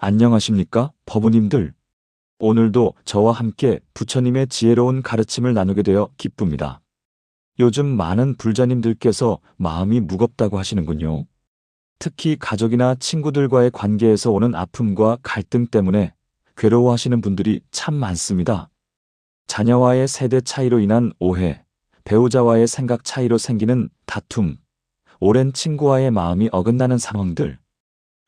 안녕하십니까, 법우님들. 오늘도 저와 함께 부처님의 지혜로운 가르침을 나누게 되어 기쁩니다. 요즘 많은 불자님들께서 마음이 무겁다고 하시는군요. 특히 가족이나 친구들과의 관계에서 오는 아픔과 갈등 때문에 괴로워하시는 분들이 참 많습니다. 자녀와의 세대 차이로 인한 오해, 배우자와의 생각 차이로 생기는 다툼, 오랜 친구와의 마음이 어긋나는 상황들,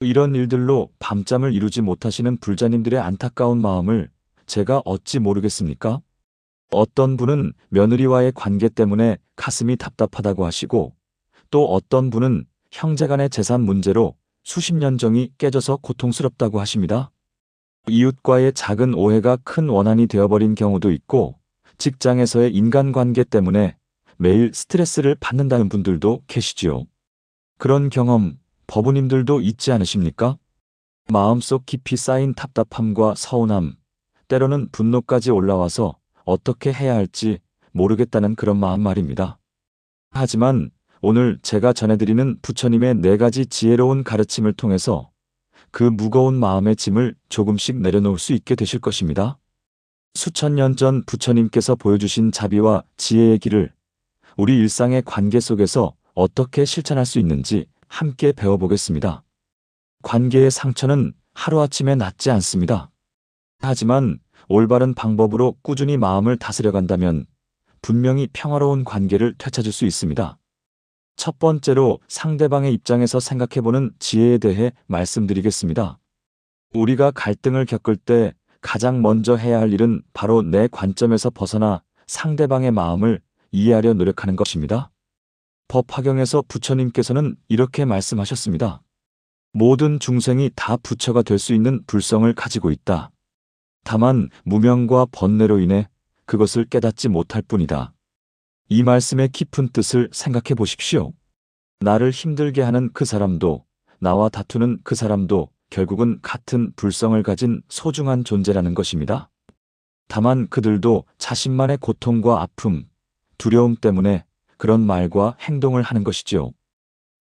이런 일들로 밤잠을 이루지 못하시는 불자님들의 안타까운 마음을 제가 어찌 모르겠습니까? 어떤 분은 며느리와의 관계 때문에 가슴이 답답하다고 하시고, 또 어떤 분은 형제간의 재산 문제로 수십 년 정이 깨져서 고통스럽다고 하십니다. 이웃과의 작은 오해가 큰 원한이 되어버린 경우도 있고, 직장에서의 인간관계 때문에 매일 스트레스를 받는다는 분들도 계시지요. 그런 경험, 법우님들도 있지 않으십니까? 마음속 깊이 쌓인 답답함과 서운함, 때로는 분노까지 올라와서 어떻게 해야 할지 모르겠다는 그런 마음 말입니다. 하지만 오늘 제가 전해드리는 부처님의 4가지 지혜로운 가르침을 통해서 그 무거운 마음의 짐을 조금씩 내려놓을 수 있게 되실 것입니다. 수천 년 전 부처님께서 보여주신 자비와 지혜의 길을 우리 일상의 관계 속에서 어떻게 실천할 수 있는지 함께 배워보겠습니다. 관계의 상처는 하루아침에 낫지 않습니다. 하지만 올바른 방법으로 꾸준히 마음을 다스려간다면 분명히 평화로운 관계를 되찾을 수 있습니다. 첫 번째로 상대방의 입장에서 생각해보는 지혜에 대해 말씀드리겠습니다. 우리가 갈등을 겪을 때 가장 먼저 해야 할 일은 바로 내 관점에서 벗어나 상대방의 마음을 이해하려 노력하는 것입니다. 법화경에서 부처님께서는 이렇게 말씀하셨습니다. 모든 중생이 다 부처가 될 수 있는 불성을 가지고 있다. 다만 무명과 번뇌로 인해 그것을 깨닫지 못할 뿐이다. 이 말씀의 깊은 뜻을 생각해 보십시오. 나를 힘들게 하는 그 사람도, 나와 다투는 그 사람도 결국은 같은 불성을 가진 소중한 존재라는 것입니다. 다만 그들도 자신만의 고통과 아픔, 두려움 때문에 그런 말과 행동을 하는 것이지요.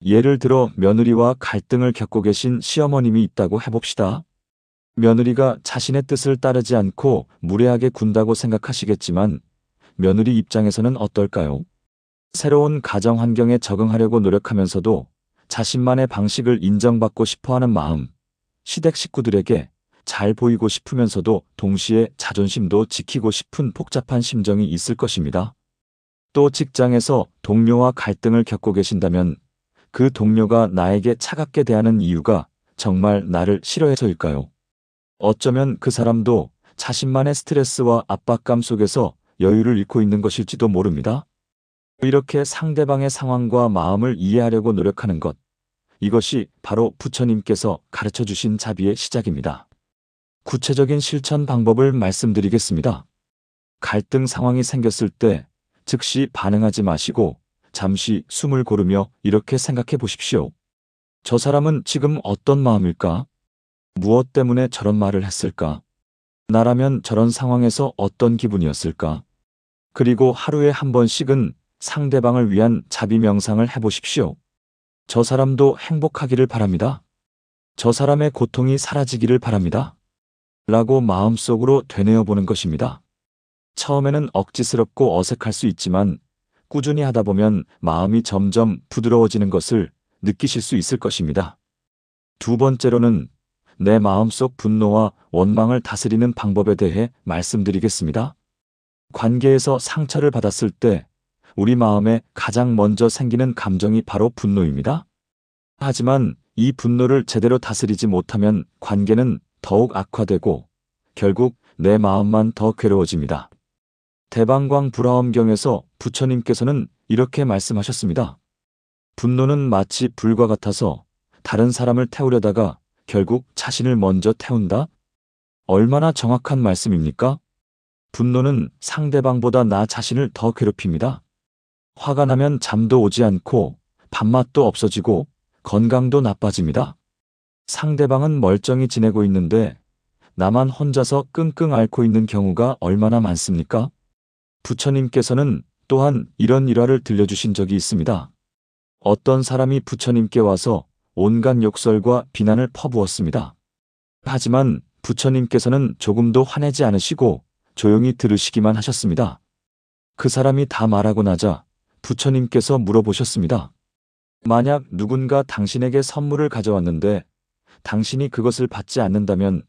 예를 들어 며느리와 갈등을 겪고 계신 시어머님이 있다고 해봅시다. 며느리가 자신의 뜻을 따르지 않고 무례하게 군다고 생각하시겠지만 며느리 입장에서는 어떨까요? 새로운 가정 환경에 적응하려고 노력하면서도 자신만의 방식을 인정받고 싶어하는 마음, 시댁 식구들에게 잘 보이고 싶으면서도 동시에 자존심도 지키고 싶은 복잡한 심정이 있을 것입니다. 또 직장에서 동료와 갈등을 겪고 계신다면 그 동료가 나에게 차갑게 대하는 이유가 정말 나를 싫어해서일까요? 어쩌면 그 사람도 자신만의 스트레스와 압박감 속에서 여유를 잃고 있는 것일지도 모릅니다. 이렇게 상대방의 상황과 마음을 이해하려고 노력하는 것, 이것이 바로 부처님께서 가르쳐 주신 자비의 시작입니다. 구체적인 실천 방법을 말씀드리겠습니다. 갈등 상황이 생겼을 때 즉시 반응하지 마시고 잠시 숨을 고르며 이렇게 생각해 보십시오. 저 사람은 지금 어떤 마음일까? 무엇 때문에 저런 말을 했을까? 나라면 저런 상황에서 어떤 기분이었을까? 그리고 하루에 한 번씩은 상대방을 위한 자비 명상을 해보십시오. 저 사람도 행복하기를 바랍니다. 저 사람의 고통이 사라지기를 바랍니다. 라고 마음속으로 되뇌어 보는 것입니다. 처음에는 억지스럽고 어색할 수 있지만 꾸준히 하다 보면 마음이 점점 부드러워지는 것을 느끼실 수 있을 것입니다. 두 번째로는 내 마음속 분노와 원망을 다스리는 방법에 대해 말씀드리겠습니다. 관계에서 상처를 받았을 때 우리 마음에 가장 먼저 생기는 감정이 바로 분노입니다. 하지만 이 분노를 제대로 다스리지 못하면 관계는 더욱 악화되고 결국 내 마음만 더 괴로워집니다. 대방광 불화엄경에서 부처님께서는 이렇게 말씀하셨습니다. 분노는 마치 불과 같아서 다른 사람을 태우려다가 결국 자신을 먼저 태운다? 얼마나 정확한 말씀입니까? 분노는 상대방보다 나 자신을 더 괴롭힙니다. 화가 나면 잠도 오지 않고 밥맛도 없어지고 건강도 나빠집니다. 상대방은 멀쩡히 지내고 있는데 나만 혼자서 끙끙 앓고 있는 경우가 얼마나 많습니까? 부처님께서는 또한 이런 일화를 들려주신 적이 있습니다. 어떤 사람이 부처님께 와서 온갖 욕설과 비난을 퍼부었습니다. 하지만 부처님께서는 조금도 화내지 않으시고 조용히 들으시기만 하셨습니다. 그 사람이 다 말하고 나자 부처님께서 물어보셨습니다. 만약 누군가 당신에게 선물을 가져왔는데 당신이 그것을 받지 않는다면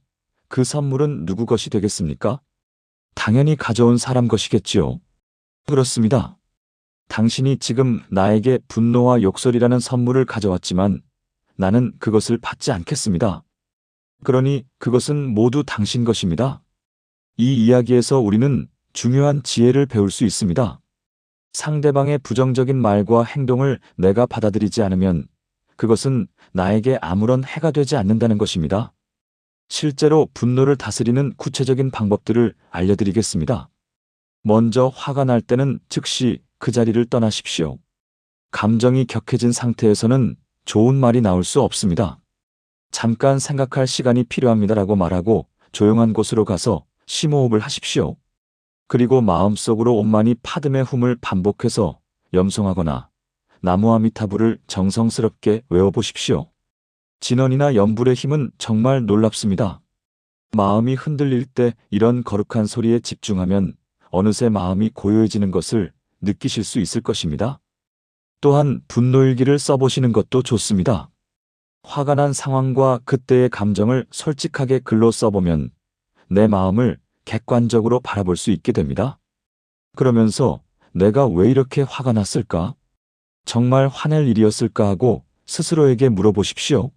그 선물은 누구 것이 되겠습니까? 당연히 가져온 사람 것이겠지요. 그렇습니다. 당신이 지금 나에게 분노와 욕설이라는 선물을 가져왔지만 나는 그것을 받지 않겠습니다. 그러니 그것은 모두 당신 것입니다. 이 이야기에서 우리는 중요한 지혜를 배울 수 있습니다. 상대방의 부정적인 말과 행동을 내가 받아들이지 않으면 그것은 나에게 아무런 해가 되지 않는다는 것입니다. 실제로 분노를 다스리는 구체적인 방법들을 알려드리겠습니다. 먼저 화가 날 때는 즉시 그 자리를 떠나십시오. 감정이 격해진 상태에서는 좋은 말이 나올 수 없습니다. 잠깐 생각할 시간이 필요합니다라고 말하고 조용한 곳으로 가서 심호흡을 하십시오. 그리고 마음속으로 옴마니 파드메 훔을 반복해서 염송하거나 나무아미타불을 정성스럽게 외워보십시오. 진원이나 염불의 힘은 정말 놀랍습니다. 마음이 흔들릴 때 이런 거룩한 소리에 집중하면 어느새 마음이 고요해지는 것을 느끼실 수 있을 것입니다. 또한 분노일기를 써보시는 것도 좋습니다. 화가 난 상황과 그때의 감정을 솔직하게 글로 써보면 내 마음을 객관적으로 바라볼 수 있게 됩니다. 그러면서 내가 왜 이렇게 화가 났을까? 정말 화낼 일이었을까 하고 스스로에게 물어보십시오.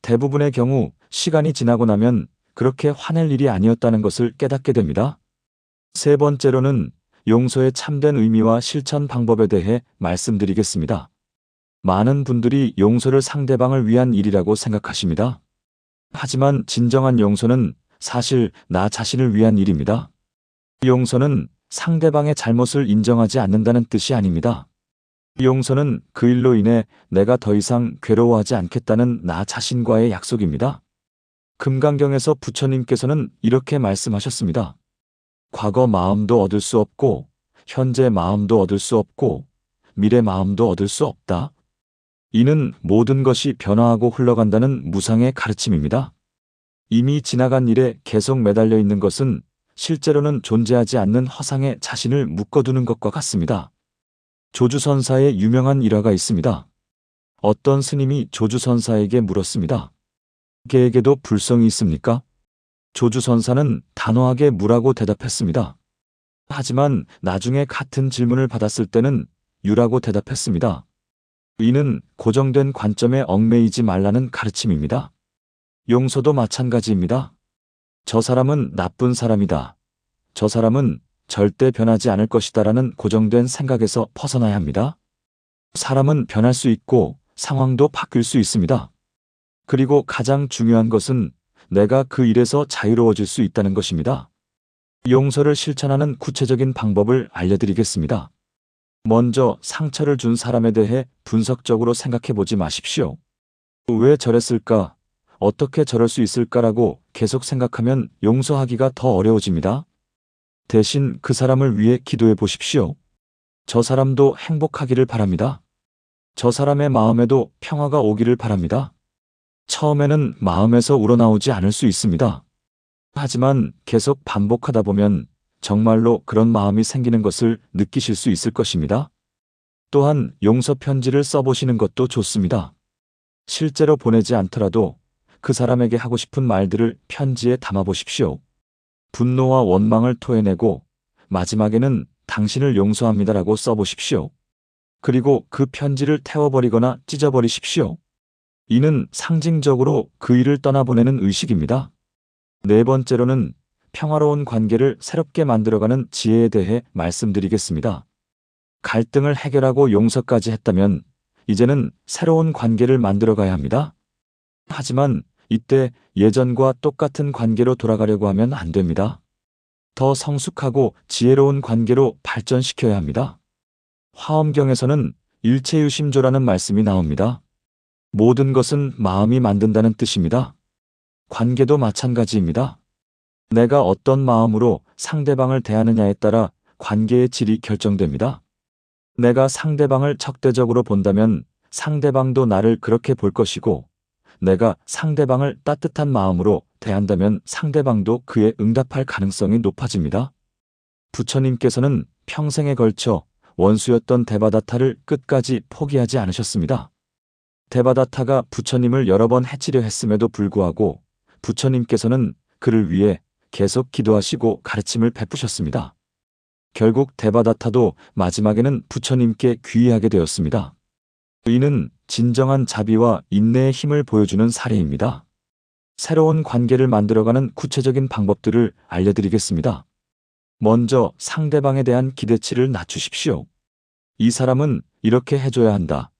대부분의 경우 시간이 지나고 나면 그렇게 화낼 일이 아니었다는 것을 깨닫게 됩니다. 세 번째로는 용서의 참된 의미와 실천 방법에 대해 말씀드리겠습니다. 많은 분들이 용서를 상대방을 위한 일이라고 생각하십니다. 하지만 진정한 용서는 사실 나 자신을 위한 일입니다. 용서는 상대방의 잘못을 인정하지 않는다는 뜻이 아닙니다. 용서는 그 일로 인해 내가 더 이상 괴로워하지 않겠다는 나 자신과의 약속입니다. 금강경에서 부처님께서는 이렇게 말씀하셨습니다. 과거 마음도 얻을 수 없고 현재 마음도 얻을 수 없고 미래 마음도 얻을 수 없다. 이는 모든 것이 변화하고 흘러간다는 무상의 가르침입니다. 이미 지나간 일에 계속 매달려 있는 것은 실제로는 존재하지 않는 허상에 자신을 묶어두는 것과 같습니다. 조주선사의 유명한 일화가 있습니다. 어떤 스님이 조주선사에게 물었습니다. 개에게도 불성이 있습니까? 조주선사는 단호하게 무라고 대답했습니다. 하지만 나중에 같은 질문을 받았을 때는 유라고 대답했습니다. 이는 고정된 관점에 얽매이지 말라는 가르침입니다. 용서도 마찬가지입니다. 저 사람은 나쁜 사람이다. 저 사람은 절대 변하지 않을 것이다라는 고정된 생각에서 벗어나야 합니다. 사람은 변할 수 있고 상황도 바뀔 수 있습니다. 그리고 가장 중요한 것은 내가 그 일에서 자유로워질 수 있다는 것입니다. 용서를 실천하는 구체적인 방법을 알려드리겠습니다. 먼저 상처를 준 사람에 대해 분석적으로 생각해 보지 마십시오. 왜 저랬을까? 어떻게 저럴 수 있을까라고 계속 생각하면 용서하기가 더 어려워집니다. 대신 그 사람을 위해 기도해 보십시오. 저 사람도 행복하기를 바랍니다. 저 사람의 마음에도 평화가 오기를 바랍니다. 처음에는 마음에서 우러나오지 않을 수 있습니다. 하지만 계속 반복하다 보면 정말로 그런 마음이 생기는 것을 느끼실 수 있을 것입니다. 또한 용서 편지를 써보시는 것도 좋습니다. 실제로 보내지 않더라도 그 사람에게 하고 싶은 말들을 편지에 담아보십시오. 분노와 원망을 토해내고 마지막에는 당신을 용서합니다라고 써보십시오. 그리고 그 편지를 태워버리거나 찢어버리십시오. 이는 상징적으로 그 일을 떠나보내는 의식입니다. 네 번째로는 평화로운 관계를 새롭게 만들어가는 지혜에 대해 말씀드리겠습니다. 갈등을 해결하고 용서까지 했다면 이제는 새로운 관계를 만들어가야 합니다. 하지만 이때 예전과 똑같은 관계로 돌아가려고 하면 안 됩니다. 더 성숙하고 지혜로운 관계로 발전시켜야 합니다. 화엄경에서는 일체유심조라는 말씀이 나옵니다. 모든 것은 마음이 만든다는 뜻입니다. 관계도 마찬가지입니다. 내가 어떤 마음으로 상대방을 대하느냐에 따라 관계의 질이 결정됩니다. 내가 상대방을 적대적으로 본다면 상대방도 나를 그렇게 볼 것이고, 내가 상대방을 따뜻한 마음으로 대한다면 상대방도 그에 응답할 가능성이 높아집니다. 부처님께서는 평생에 걸쳐 원수였던 데바다타를 끝까지 포기하지 않으셨습니다. 데바다타가 부처님을 여러 번 해치려 했음에도 불구하고 부처님께서는 그를 위해 계속 기도하시고 가르침을 베푸셨습니다. 결국 데바다타도 마지막에는 부처님께 귀의하게 되었습니다. 이는 진정한 자비와 인내의 힘을 보여주는 사례입니다. 새로운 관계를 만들어가는 구체적인 방법들을 알려드리겠습니다. 먼저 상대방에 대한 기대치를 낮추십시오. 이 사람은 이렇게 해줘야 한다,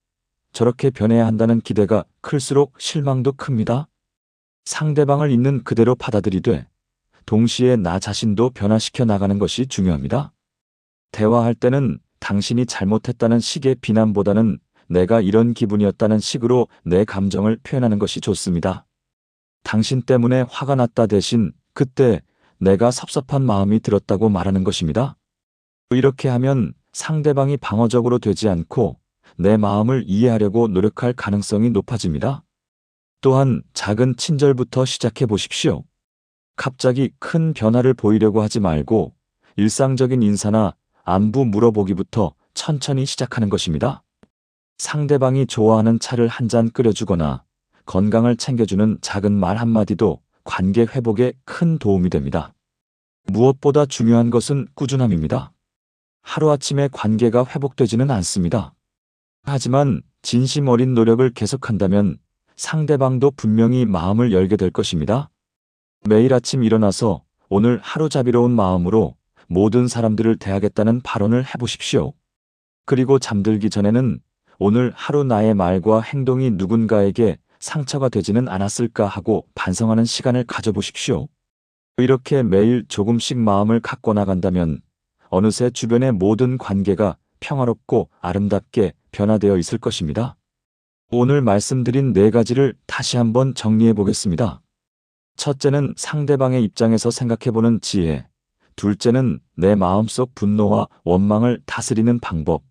저렇게 변해야 한다는 기대가 클수록 실망도 큽니다. 상대방을 있는 그대로 받아들이되 동시에 나 자신도 변화시켜 나가는 것이 중요합니다. 대화할 때는 당신이 잘못했다는 식의 비난보다는 내가 이런 기분이었다는 식으로 내 감정을 표현하는 것이 좋습니다. 당신 때문에 화가 났다 대신 그때 내가 섭섭한 마음이 들었다고 말하는 것입니다. 이렇게 하면 상대방이 방어적으로 되지 않고 내 마음을 이해하려고 노력할 가능성이 높아집니다. 또한 작은 친절부터 시작해 보십시오. 갑자기 큰 변화를 보이려고 하지 말고 일상적인 인사나 안부 물어보기부터 천천히 시작하는 것입니다. 상대방이 좋아하는 차를 한 잔 끓여주거나 건강을 챙겨주는 작은 말 한마디도 관계 회복에 큰 도움이 됩니다. 무엇보다 중요한 것은 꾸준함입니다. 하루아침에 관계가 회복되지는 않습니다. 하지만 진심 어린 노력을 계속한다면 상대방도 분명히 마음을 열게 될 것입니다. 매일 아침 일어나서 오늘 하루 자비로운 마음으로 모든 사람들을 대하겠다는 발언을 해보십시오. 그리고 잠들기 전에는 오늘 하루 나의 말과 행동이 누군가에게 상처가 되지는 않았을까 하고 반성하는 시간을 가져보십시오. 이렇게 매일 조금씩 마음을 갖고 나간다면 어느새 주변의 모든 관계가 평화롭고 아름답게 변화되어 있을 것입니다. 오늘 말씀드린 4가지를 다시 한번 정리해 보겠습니다. 첫째는 상대방의 입장에서 생각해보는 지혜, 둘째는 내 마음속 분노와 원망을 다스리는 방법,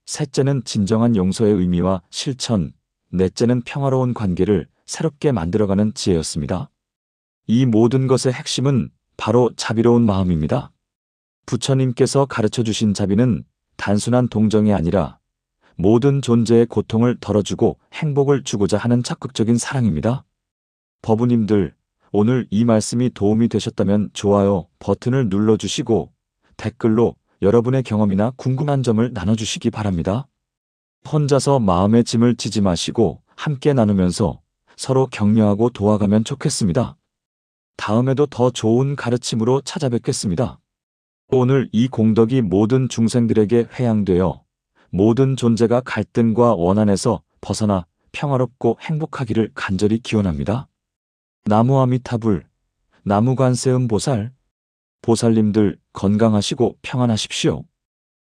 셋째는 진정한 용서의 의미와 실천, 넷째는 평화로운 관계를 새롭게 만들어가는 지혜였습니다. 이 모든 것의 핵심은 바로 자비로운 마음입니다. 부처님께서 가르쳐 주신 자비는 단순한 동정이 아니라 모든 존재의 고통을 덜어주고 행복을 주고자 하는 적극적인 사랑입니다. 법우님들, 오늘 이 말씀이 도움이 되셨다면 좋아요 버튼을 눌러주시고 댓글로 여러분의 경험이나 궁금한 점을 나눠주시기 바랍니다. 혼자서 마음의 짐을 지지 마시고 함께 나누면서 서로 격려하고 도와가면 좋겠습니다. 다음에도 더 좋은 가르침으로 찾아뵙겠습니다. 오늘 이 공덕이 모든 중생들에게 회양되어 모든 존재가 갈등과 원한에서 벗어나 평화롭고 행복하기를 간절히 기원합니다. 나무아미타불, 나무관세음보살, 보살님들 건강하시고 평안하십시오.